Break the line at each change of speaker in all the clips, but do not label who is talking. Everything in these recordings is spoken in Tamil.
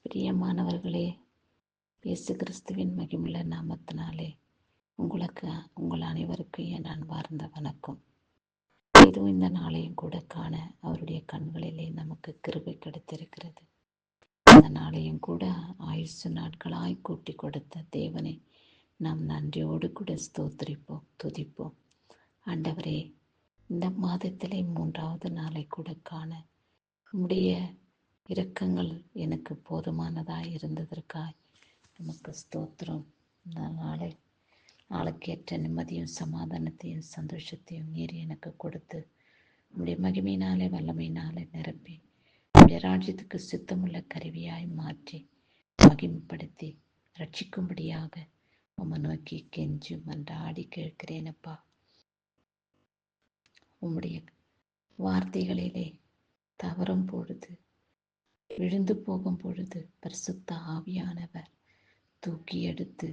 பிரியமானவர்களே, இயேசு கிறிஸ்துவின் மகிமுள்ள நாமத்தினாலே உங்கள் அனைவருக்கும் என் அன்பார்ந்த வணக்கம். இதுவும் இந்த நாளையும் கூட காண அவருடைய கண்களிலே நமக்கு கிருபை கிடைத்திருக்கிறது. அந்த நாளையும் கூட ஆயுசு நாட்களாய் கூட்டி கொடுத்த தேவனை நாம் நன்றியோடு கூட ஸ்தோத்திரிப்போம், துதிப்போம். ஆண்டவரே, இந்த மாதத்திலே 3வது நாளை கூட காண உம்முடைய இரக்கங்கள் எனக்கு போதுமானதாய் இருந்ததற்காய் நமக்கு ஸ்தோத்திரம். இந்த நாளுக்கேற்ற நிம்மதியும் சமாதானத்தையும் சந்தோஷத்தையும் நீர் எனக்கு கொடுத்து உம்முடைய மகிமையினாலே வல்லமையினாலே நிரப்பி உம்முடைய ராஜ்யத்துக்கு சித்தமுள்ள கருவியாய் மாற்றி மகிமைப்படுத்தி ரட்சிக்கும்படியாக உம்மை நோக்கி கெஞ்சி மன்றாடி கேட்கிறேனப்பா. உம்முடைய வார்த்தைகளிலே தவறும் பொழுது, விழுந்து போகும் பொழுது பரிசுத்த ஆவியானவர் தூக்கி எடுத்து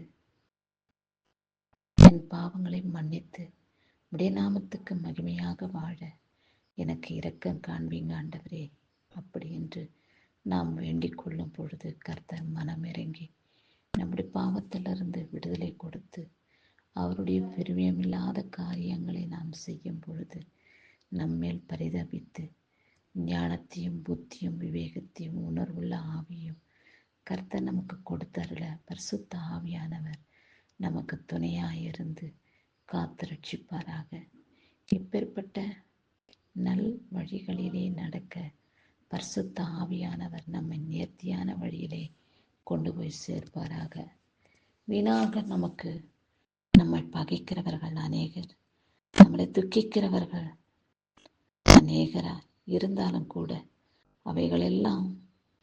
என் பாவங்களை மன்னித்து உடைய நாமத்துக்கு மகிமையாக வாழ எனக்கு இரக்கம் காண்பீங்க ஆண்டவரே. அப்படி என்று நாம் வேண்டிக் கொள்ளும் பொழுது கர்த்தர் மனமிறங்கி நம்முடைய பாவத்திலிருந்து விடுதலை கொடுத்து அவருடைய பெருமையமில்லாத காரியங்களை நாம் செய்யும் பொழுது நம்மேல் பரிதபித்து ஞானத்தையும் புத்தியும் விவேகத்தையும் உணர்வுள்ள ஆவியும் கர்த்தர் நமக்கு கொடுத்தருள பரிசுத்த ஆவியானவர் நமக்கு துணையாயிருந்து காத்து ரட்சிப்பாராக. இப்பேற்பட்ட நல் வழிகளிலே நடக்க பரிசுத்த ஆவியானவர் நம்மை நேர்த்தியான வழியிலே கொண்டு போய் சேர்ப்பாராக. வீணாக நம்மை பகைக்கிறவர்கள் அநேகர், நம்மளை துக்கிக்கிறவர்கள் அநேகரா இருந்தாலும் கூட அவைகளெல்லாம்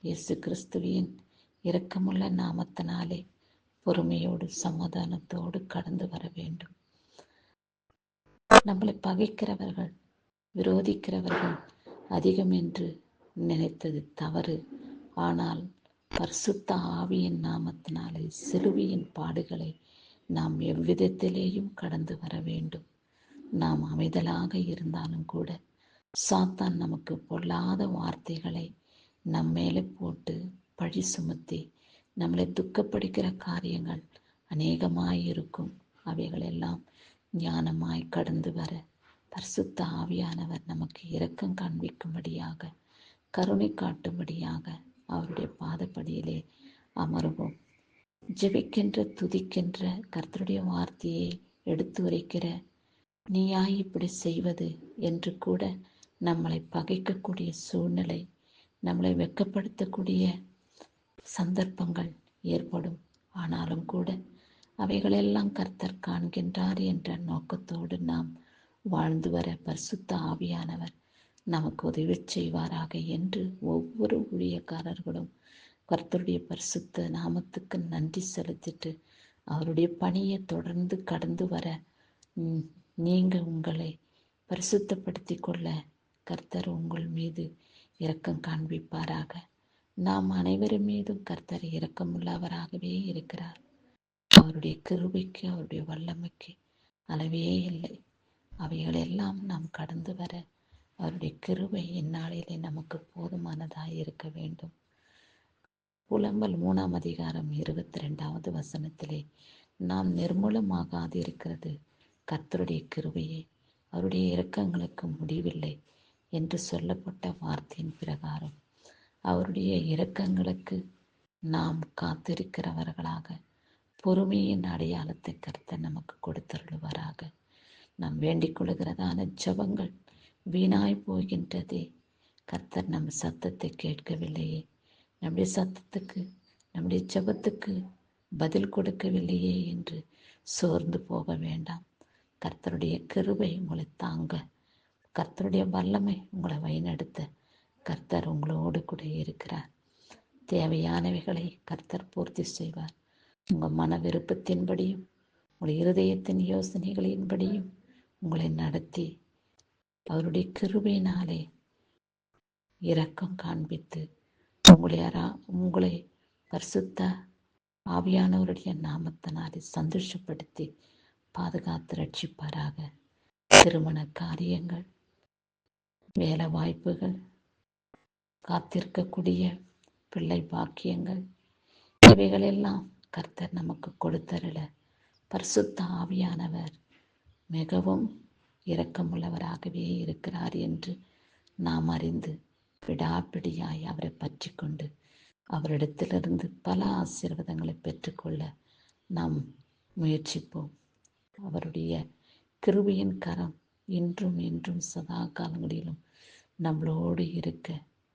இயேசு கிறிஸ்துவின் இரக்கமுள்ள நாமத்தினாலே பொறுமையோடு சமாதானத்தோடு கடந்து வர வேண்டும். நம்மளை பகைக்கிறவர்கள், விரோதிக்கிறவர்கள் அதிகம் என்று நினைத்தது தவறு. ஆனால் பரிசுத்த ஆவியின் நாமத்தினாலே சிலுவையின் பாடுகளை நாம் எவ்விதத்திலேயும் கடந்து வர வேண்டும். நாம் அமைதலாக இருந்தாலும் கூட சாத்தான் நமக்கு பொல்லாத வார்த்தைகளை நம்மேலே போட்டு பழி சுமத்தி நம்மளை துக்கப்படுகிற காரியங்கள் அநேகமாயிருக்கும். அவைகளெல்லாம் ஞானமாய் கடந்து வர பரிசுத்த ஆவியானவர் நமக்கு இரக்கம் காண்பிக்கும்படியாக, கருணை காட்டும்படியாக அவருடைய பாதப்படியிலே அமருவோம். ஜெபிக்கின்ற துதிக்கின்ற கர்த்தருடைய வார்த்தையை எடுத்து உரைக்கிற நீயா இப்படி செய்வது என்று கூட நம்மளை பகைக்கக்கூடிய சூழ்நிலை, நம்மளை வெட்கப்படுத்தக்கூடிய சந்தர்ப்பங்கள் ஏற்படும். ஆனாலும் கூட அவைகளெல்லாம் கர்த்தர் காண்கின்றார் என்ற நோக்கத்தோடு நாம் வாழ்ந்து வர பரிசுத்த ஆவியானவர் நமக்கு உதவி செய்வாராக என்று ஒவ்வொரு ஊழியக்காரர்களும் கர்த்தருடைய பரிசுத்த நாமத்துக்கு நன்றி செலுத்திட்டு அவருடைய பணியை தொடர்ந்து கடந்து வர நீங்க உங்களை பரிசுத்தப்படுத்தி கொள்ள கர்த்தர் உங்கள் மீது இரக்கம் காண்பிப்பாராக. நாம் அனைவரும் மீதும் கர்த்தர் இரக்கமுள்ளவராகவே இருக்கிறார். அவருடைய கிருபைக்கு, அவருடைய வல்லமைக்கு அளவே இல்லை. அவைகளெல்லாம் நாம் கடந்து வர அவருடைய கிருபை இந்நாளிலே நமக்கு போதுமானதாய் இருக்க வேண்டும். புலம்பல் 3ஆம் அதிகாரம் 22வது வசனத்திலே நாம் நிர்மூலமாகாது இருக்கிறது கர்த்தருடைய கிருபையே, அவருடைய இரக்கங்களுக்கு முடிவில்லை என்று சொல்லப்பட்ட வார்த்தையின் பிரகாரம் அவருடைய இரக்கங்களுக்கு நாம் காத்திருக்கிறவர்களாக பொறுமையின் அடையாளத்தை கர்த்தர் நமக்கு கொடுத்தருள்வாராக. நாம் வேண்டிக் கொள்கிறதான ஜெபங்கள் வீணாய் போகின்றதே, கர்த்தர் நம் சத்தத்தை கேட்கவில்லையே, நம்முடைய ஜெபத்துக்கு பதில் கொடுக்கவில்லையே என்று சோர்ந்து போக வேண்டாம். கர்த்தருடைய கிருபை உங்களை தாங்க, கர்த்தருடைய வல்லமை உங்களை வழிநடத்த கர்த்தர் உங்களோடு கூட இருக்கிறார். தேவையானவைகளை கர்த்தர் பூர்த்தி செய்வார். உங்கள் மன விருப்பத்தின்படியும் உங்கள் இருதயத்தின் யோசனைகளின்படியும் உங்களை நடத்தி அவருடைய கிருபையினாலே இரக்கம் காண்பித்து உங்களை பரிசுத்த ஆவியானவருடைய நாமத்தினாலே சந்தோஷப்படுத்தி பாதுகாத்து ரட்சிப்பாராக. திருமண காரியங்கள், வேலை வாய்ப்புகள், காத்திருக்கக்கூடிய பிள்ளை பாக்கியங்கள் இவைகளெல்லாம் கர்த்தர் நமக்கு கொடுத்தருள பரிசுத்த ஆவியானவர் மிகவும் இரக்கமுள்ளவராகவே இருக்கிறார் என்று நாம் அறிந்து விடாப்பிடியாய் அவரை பற்றி கொண்டு அவரிடத்திலிருந்து பல ஆசீர்வாதங்களை பெற்றுக்கொள்ள நாம் முயற்சிப்போம். அவருடைய கிருபையின் கரம் இன்றும் இன்றும் சதா காலங்களிலும் நம்மளோடு இருக்க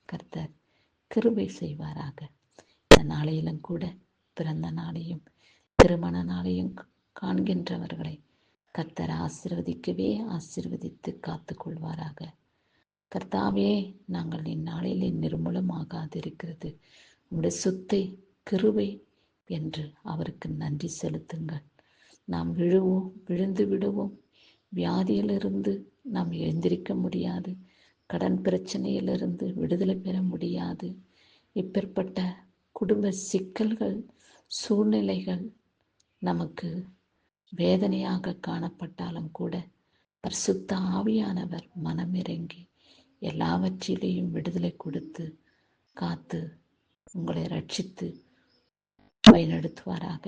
கர்த்தர் கிருபை செய்வாராக. இந்த நாளையிலும் கூட பிறந்த நாளையும் திருமண நாளையும் காண்கின்றவர்களை கர்த்தர் ஆசீர்வதித்து காத்து கொள்வாராக. கர்த்தாவே, நாங்கள் இந்நாளிலே நிர்மூலமாகாதிருக்கிறது உம்முடைய சுத்தை கிருபை என்று அவருக்கு நன்றி செலுத்துங்கள். நாம் விழுந்து விடுவோம். வியாதியிலிருந்து நாம் எழுந்திருக்க முடியாது. கடன் பிரச்சனையிலிருந்து விடுதலை பெற முடியாது. இப்பேற்பட்ட குடும்ப சிக்கல்கள் சூழ்நிலைகள் நமக்கு வேதனையாக காணப்பட்டாலும் கூட பரிசுத்த ஆவியானவர் மனமிறங்கி எல்லாவற்றிலேயும் விடுதலை கொடுத்து காத்து உங்களை ரட்சித்து வழிநடத்துவாராக.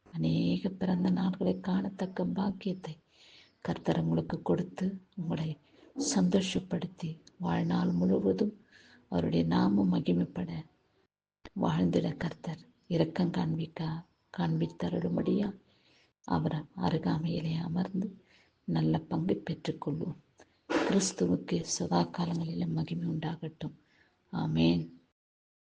அநேக பிறந்த நாட்களை காணத்தக்க பாக்கியத்தை கர்த்தர் உங்களுக்கு கொடுத்து உங்களை சந்தோஷப்படுத்தி வாழ்நாள் முழுவதும் அவருடைய நாமம் மகிமைப்பட வாழ்ந்திட கர்த்தர் இரக்கம் காண்பித்தருளும்படியா அவர் அருகாமையிலே அமர்ந்து நல்ல பங்கை பெற்றுக்கொள்வோம். கிறிஸ்துவுக்கு சதா காலங்களிலும் மகிமை உண்டாகட்டும். ஆமேன்.